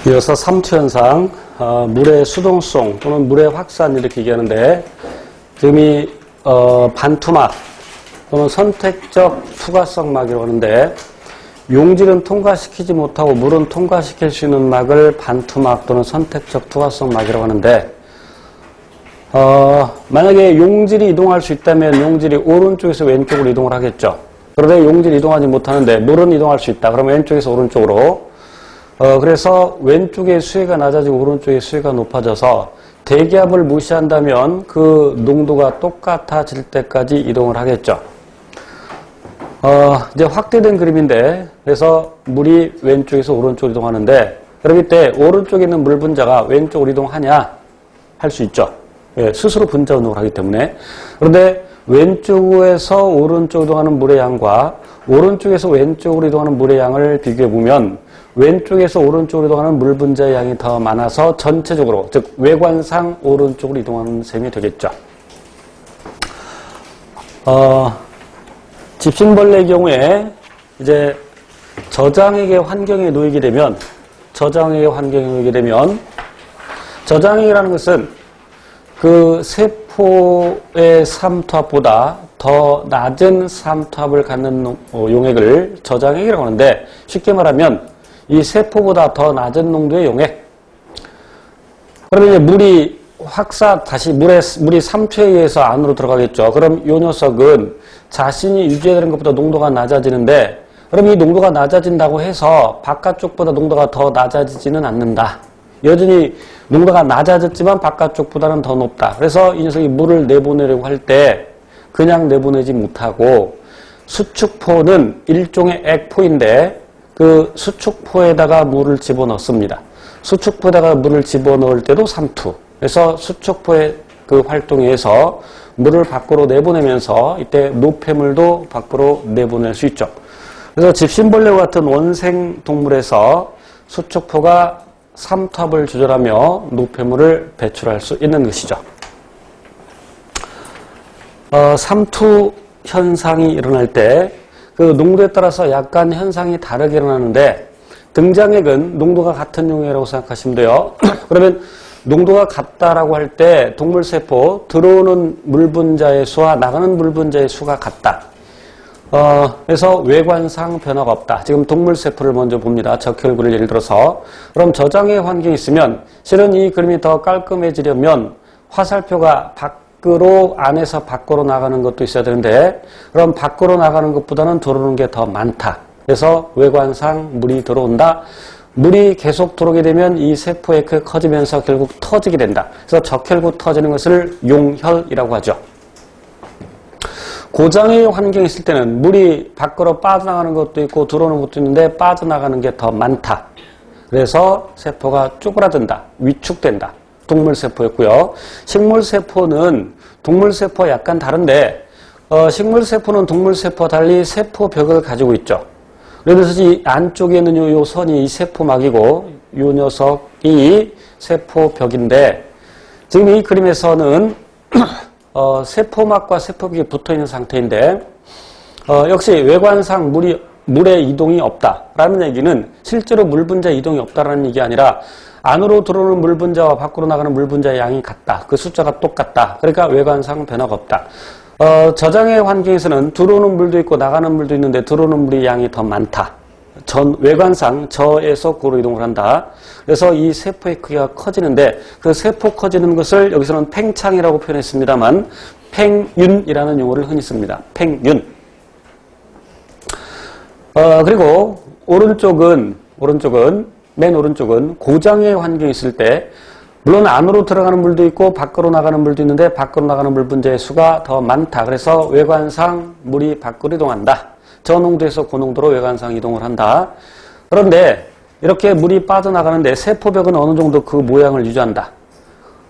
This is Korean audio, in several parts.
이어서 삼투현상, 물의 수동성 또는 물의 확산 이렇게 얘기하는데, 지금 이 반투막 또는 선택적 투과성막이라고 하는데, 용질은 통과시키지 못하고 물은 통과시킬 수 있는 막을 반투막 또는 선택적 투과성막이라고 하는데, 만약에 용질이 이동할 수 있다면 용질이 오른쪽에서 왼쪽으로 이동을 하겠죠. 그런데 용질이 이동하지 못하는데 물은 이동할 수 있다. 그러면 왼쪽에서 오른쪽으로. 그래서 왼쪽의 수위가 낮아지고 오른쪽의 수위가 높아져서 대기압을 무시한다면 그 농도가 똑같아질 때까지 이동을 하겠죠. 이제 확대된 그림인데, 그래서 물이 왼쪽에서 오른쪽으로 이동하는데, 그럼 이때 오른쪽에 있는 물 분자가 왼쪽으로 이동하냐? 할 수 있죠. 예, 스스로 분자 운동을 하기 때문에. 그런데 왼쪽에서 오른쪽으로 이동하는 물의 양과 오른쪽에서 왼쪽으로 이동하는 물의 양을 비교해 보면 왼쪽에서 오른쪽으로 이동하는 물 분자의 양이 더 많아서 전체적으로, 즉 외관상 오른쪽으로 이동하는 셈이 되겠죠. 집신벌레의 경우에 이제 저장액의 환경에 놓이게 되면, 저장액이라는 것은 그 세포의 삼투압보다 더 낮은 삼투압을 갖는 용액을 저장액이라고 하는데, 쉽게 말하면 이 세포보다 더 낮은 농도의 용액. 그러면 이제 물이 물이 삼투에 의해서 안으로 들어가겠죠. 그럼 이 녀석은 자신이 유지해야 되는 것보다 농도가 낮아지는데, 그럼 이 농도가 낮아진다고 해서 바깥쪽보다 농도가 더 낮아지지는 않는다. 여전히 농도가 낮아졌지만 바깥쪽보다는 더 높다. 그래서 이 녀석이 물을 내보내려고 할 때 그냥 내보내지 못하고, 수축포는 일종의 액포인데 그 수축포에다가 물을 집어넣습니다. 수축포에다가 물을 집어넣을 때도 삼투. 그래서 수축포의 그 활동에 의해서 물을 밖으로 내보내면서 이때 노폐물도 밖으로 내보낼 수 있죠. 그래서 집신벌레와 같은 원생 동물에서 수축포가 삼투압을 조절하며 노폐물을 배출할 수 있는 것이죠. 삼투 현상이 일어날 때 그 농도에 따라서 약간 현상이 다르게 일어나는데, 등장액은 농도가 같은 용액이라고 생각하시면 돼요. 그러면 농도가 같다라고 할 때 동물세포 들어오는 물 분자의 수와 나가는 물 분자의 수가 같다. 그래서 외관상 변화가 없다. 지금 동물세포를 먼저 봅니다. 적혈구를 예를 들어서. 그럼 저장의 환경이 있으면 실은 이 그림이 더 깔끔해지려면 화살표가 안에서 밖으로 나가는 것도 있어야 되는데, 그럼 밖으로 나가는 것보다는 들어오는 게 더 많다. 그래서 외관상 물이 들어온다. 물이 계속 들어오게 되면 이 세포에 커지면서 결국 터지게 된다. 그래서 적혈구 터지는 것을 용혈이라고 하죠. 고장의 환경이 있을 때는 물이 밖으로 빠져나가는 것도 있고 들어오는 것도 있는데 빠져나가는 게 더 많다. 그래서 세포가 쪼그라든다. 위축된다. 동물세포였고요. 식물세포는 동물세포와 약간 다른데, 식물세포는 동물세포와 달리 세포벽을 가지고 있죠. 그래서 이 안쪽에 있는 요 선이 세포막이고, 요 녀석이 세포벽인데, 지금 이 그림에서는 세포막과 세포벽이 붙어 있는 상태인데, 역시 외관상 물의 이동이 없다라는 얘기는 실제로 물 분자 이동이 없다라는 얘기 아니라, 안으로 들어오는 물 분자와 밖으로 나가는 물 분자의 양이 같다. 그 숫자가 똑같다. 그러니까 외관상 변화가 없다. 저장의 환경에서는 들어오는 물도 있고 나가는 물도 있는데 들어오는 물의 양이 더 많다. 외관상 저에서 고로 이동을 한다. 그래서 이 세포의 크기가 커지는데, 그 세포 커지는 것을 여기서는 팽창이라고 표현했습니다만 팽윤이라는 용어를 흔히 씁니다. 팽윤. 그리고 맨 오른쪽은 고장의 환경이 있을 때, 물론 안으로 들어가는 물도 있고 밖으로 나가는 물도 있는데 밖으로 나가는 물 분자의 수가 더 많다. 그래서 외관상 물이 밖으로 이동한다. 저 농도에서 그 농도로 외관상 이동을 한다. 그런데 이렇게 물이 빠져나가는데 세포벽은 어느 정도 그 모양을 유지한다.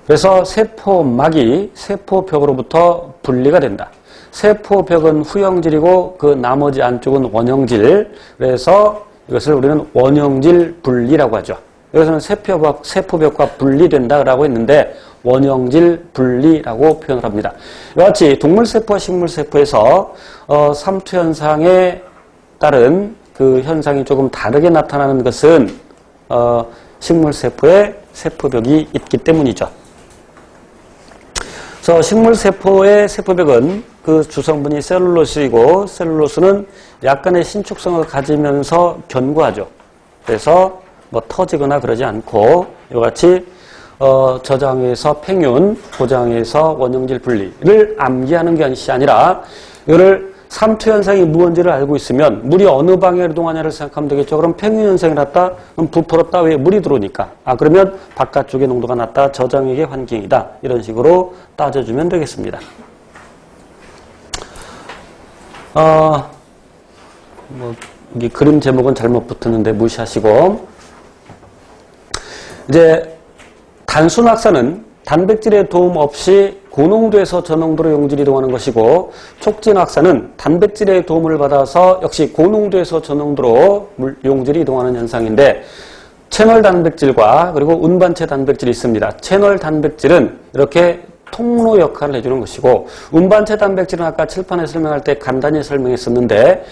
그래서 세포막이 세포벽으로부터 분리가 된다. 세포벽은 후형질이고 그 나머지 안쪽은 원형질. 그래서 이것을 우리는 원형질 분리라고 하죠. 여기서는 세포벽과 분리된다라고 했는데 원형질 분리라고 표현을 합니다. 이와 같이 동물세포와 식물세포에서 삼투현상에 따른 그 현상이 조금 다르게 나타나는 것은 식물세포에 세포벽이 있기 때문이죠. 그래서 식물세포의 세포벽은 그 주성분이 셀룰로스이고 셀룰로스는 약간의 신축성을 가지면서 견고하죠. 그래서 뭐 터지거나 그러지 않고 이와 같이 저장에서 팽윤, 고장에서 원형질 분리를 암기하는 것이 아니라 이거를 삼투 현상이 무언지를 알고 있으면 물이 어느 방향으로 이동하냐를 생각하면 되겠죠. 그럼 팽윤 현상이 났다. 그럼 부풀었다. 왜? 물이 들어오니까. 그러면 바깥쪽에 농도가 낮다. 저장액의 환경이다. 이런 식으로 따져주면 되겠습니다. 이 그림 제목은 잘못 붙었는데 무시하시고 이제 단순 확산은 단백질의 도움 없이 고농도에서 저농도로 용질이 이동하는 것이고 촉진 확산은 단백질의 도움을 받아서 역시 고농도에서 저농도로 용질이 이동하는 현상인데 채널 단백질과 그리고 운반체 단백질이 있습니다. 채널 단백질은 이렇게 통로 역할을 해주는 것이고 운반체 단백질은 아까 칠판에 설명할 때 간단히 설명했었는데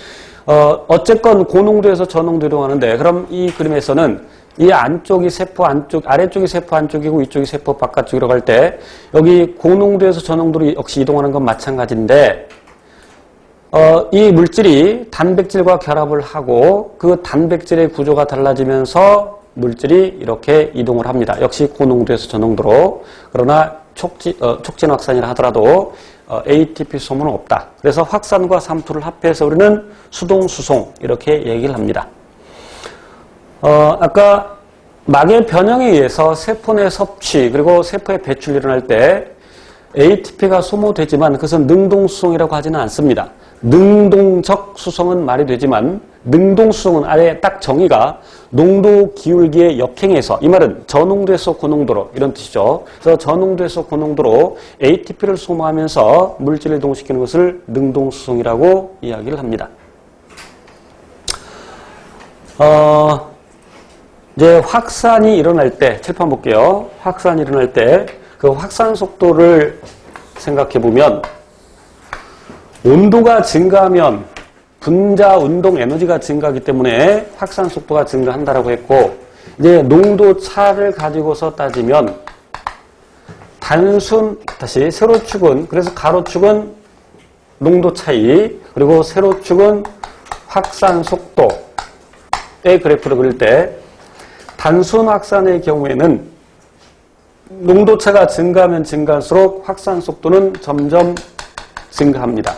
어쨌건 고농도에서 저농도로 이동하는데 그럼 이 그림에서는 이 안쪽이 세포 안쪽, 아래쪽이 세포 안쪽이고 위쪽이 세포 바깥쪽으로 갈 때 여기 고농도에서 저농도로 역시 이동하는 건 마찬가지인데 이 물질이 단백질과 결합을 하고 그 단백질의 구조가 달라지면서 물질이 이렇게 이동을 합니다. 역시 고농도에서 저농도로. 그러나 촉진 확산이라 하더라도 ATP 소모는 없다. 그래서 확산과 삼투를 합해서 우리는 수동, 수송 이렇게 얘기를 합니다. 아까 막의 변형에 의해서 세포 내 섭취 그리고 세포의 배출이 일어날 때 ATP가 소모되지만 그것은 능동수송이라고 하지는 않습니다. 능동적 수송은 말이 되지만 능동수송은 아래 딱 정의가 농도 기울기의 역행에서 이 말은 저농도에서 고농도로 이런 뜻이죠. 그래서 저농도에서 고농도로 ATP를 소모하면서 물질을 이동시키는 것을 능동수송이라고 이야기를 합니다. 이제 확산이 일어날 때, 칠판 볼게요. 확산이 일어날 때, 그 확산 속도를 생각해 보면, 온도가 증가하면 분자 운동 에너지가 증가하기 때문에 확산 속도가 증가한다라고 했고, 이제 농도 차를 가지고서 따지면, 다시 세로축은, 그래서 가로축은 농도 차이, 그리고 세로축은 확산 속도의 그래프를 그릴 때, 단순 확산의 경우에는 농도차가 증가하면 증가할수록 확산 속도는 점점 증가합니다.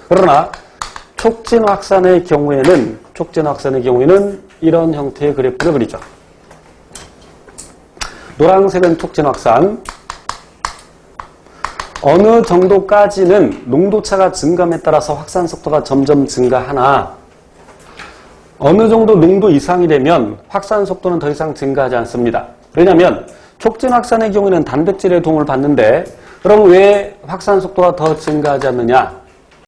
그러나 촉진 확산의 경우에는 이런 형태의 그래프를 그리죠. 노란색은 촉진 확산. 어느 정도까지는 농도차가 증감에 따라서 확산 속도가 점점 증가하나 어느 정도 농도 이상이 되면 확산 속도는 더 이상 증가하지 않습니다. 왜냐하면 촉진 확산의 경우에는 단백질의 도움을 받는데 그럼 왜 확산 속도가 더 증가하지 않느냐?